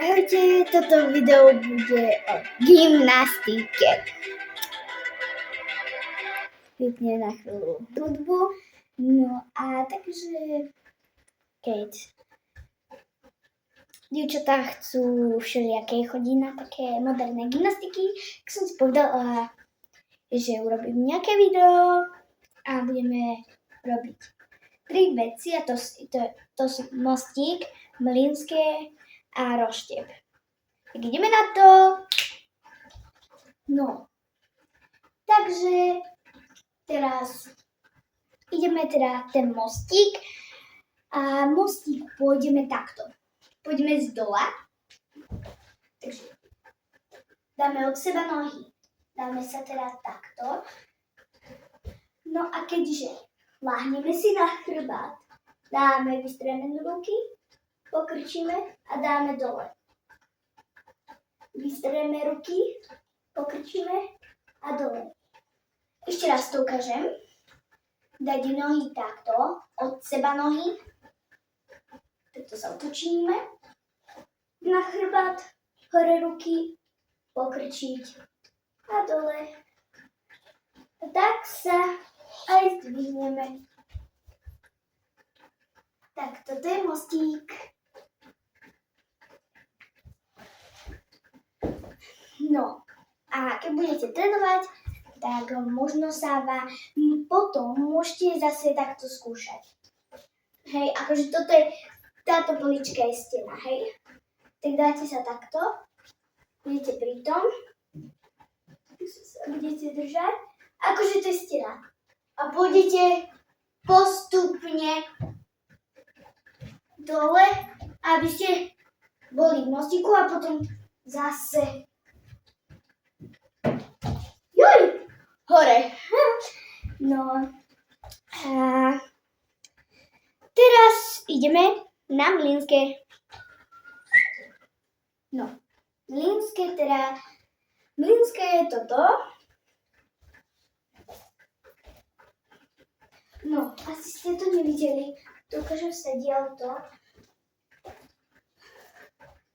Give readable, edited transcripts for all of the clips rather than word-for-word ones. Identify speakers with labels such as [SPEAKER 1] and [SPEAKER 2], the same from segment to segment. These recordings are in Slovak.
[SPEAKER 1] Ahojte, toto video bude o gymnastike. Vypne na chvíľu hudbu. No a takže, keď dievčatá chcú všelijaké chodiť na také moderné gymnastiky, tak som si povedala, že urobím nejaké video a budeme robiť 3 veci a to sú mostík, mlynské a roštep. Tak ideme na to. No, takže teraz ideme ten mostík a mostík pôjdeme takto. Pôjdeme z dola. Takže dáme od seba nohy. Dáme sa teda takto. No a keďže láhneme si na chrbát, dáme vystremené ruky, pokrčíme a dáme dole. Vystreme ruky, pokrčíme a dole. Ešte raz to ukážem. Dať nohy takto, od seba nohy. Takto sa otočíme. Na chrbát, hore ruky, pokrčiť a dole. A tak sa aj zdvihneme. Tak toto je mostík. No a keď budete trénovať, tak možno sa vám potom môžete zase takto skúšať. Hej, akože táto polička je stena, hej. Tak dáte sa takto, budete pri tom, budete držať, akože to je stena. A pôjdete postupne dole, aby ste boli v mostíku a potom zase hore. No a teraz ideme na mlynské. No, mlynské je toto. No, asi ste to nevideli. Tu ukážem sa to.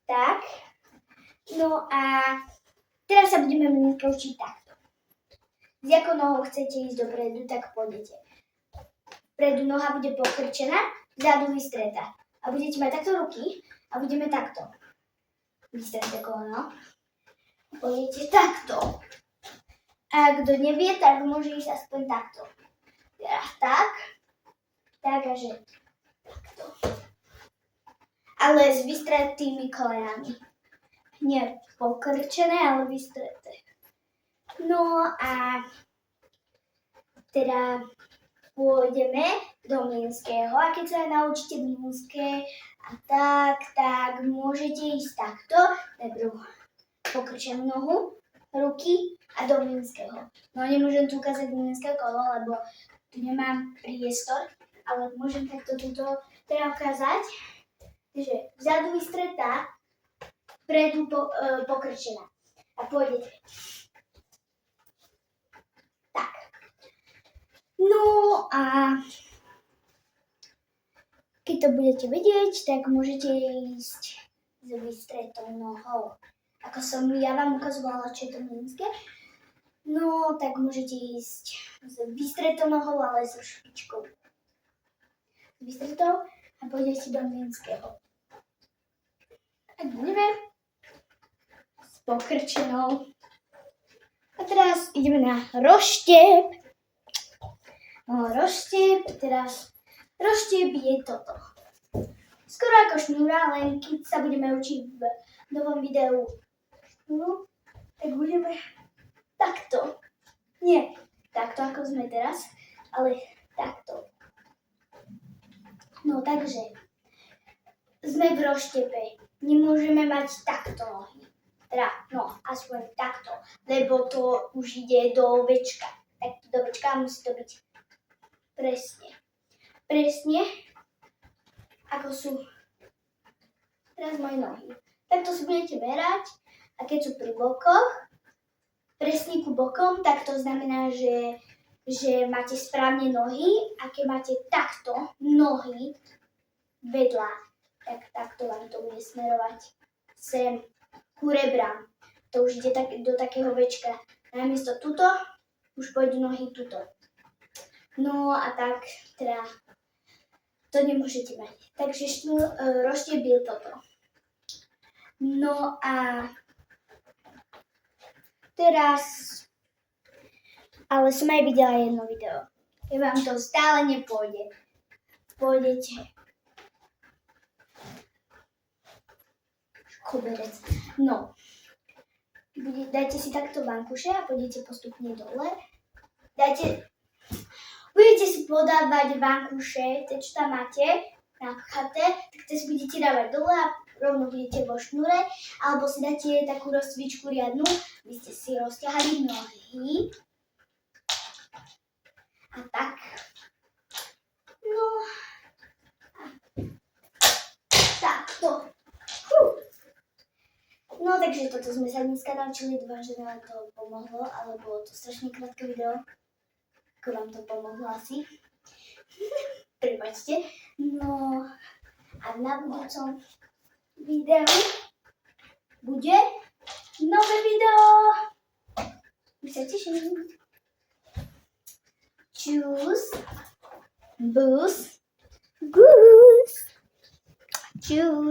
[SPEAKER 1] Tak. No a teraz sa budeme mlynské učiť takto. S jakou nohou chcete ísť dopredu, tak pôjdete. Vpredu noha bude pokrčená, vzadu vystretá. A budete mať takto ruky a budeme takto. Vystreté koleno. Pôjdete takto. A kto nevie, tak môže ísť aspoň takto. Teraz tak. Tak a že takto. Ale s vystretými kolenami. Nie pokrčené, ale vystreté. No a teda pôjdeme do mlynského a keď sa naučíte mlynské a tak môžete ísť takto, najprv pokrčím nohu, ruky a do mlynského. No nemôžem tu ukázať mlynské kolo, lebo tu nemám priestor, ale môžem takto túto teda ukázať, že vzadu vystretá, vpredu pokrčená a pôjdete. No a keď to budete vedieť, tak môžete ísť s vystretou nohou. Ako som ja vám ukazovala, čo je to mlynské. No, tak môžete ísť s vystretou nohou, ale so špičkou. S vystretou a pôjdete do mlynského. Tak budeme s pokrčenou. A teraz ideme na roštep. No, roštep je toto. Skoro ako šnúra, len keď sa budeme učiť v novom videu šnúru, tak budeme takto. Nie takto, ako sme teraz, ale takto. No, takže sme v roštepe. Nemôžeme mať takto nohy. Teda, no, aspoň takto, lebo to už ide do ovečka. Tak do ovečka musí to byť presne, ako sú teraz moje nohy. Takto si budete merať a keď sú pri bokoch, presne ku bokom, tak to znamená, že máte správne nohy a keď máte takto nohy vedľa, tak takto vám to bude smerovať. sem ku rebrám. To už ide do takého večka. Namiesto tuto, už pôjdu nohy tuto. No a tak, teda, to nemôžete mať. Takže rozštiep je toto. No a teraz, ale som aj videla jedno video. Keď vám to stále nepôjde, pôjdete koberec. No, dajte si takto vankuše a pôjdete postupne dole. Budete si podávať vankuše, čo tam máte napchaté, tak to si budete dávať dole a rovno budete vo šnúre, alebo si dáte takú rozcvičku riadnu, aby ste si rozťahali nohy. A tak. No. Takto. No takže toto sme sa dneska naučili, dúfam, že vám to pomohlo, ale bolo to strašne krátke video. Ako vám to pomohlo asi. Prepáčte. No a na budúcom videu bude nové video. Už sa teším. Tschüss. Bus. Goose. Tschüss.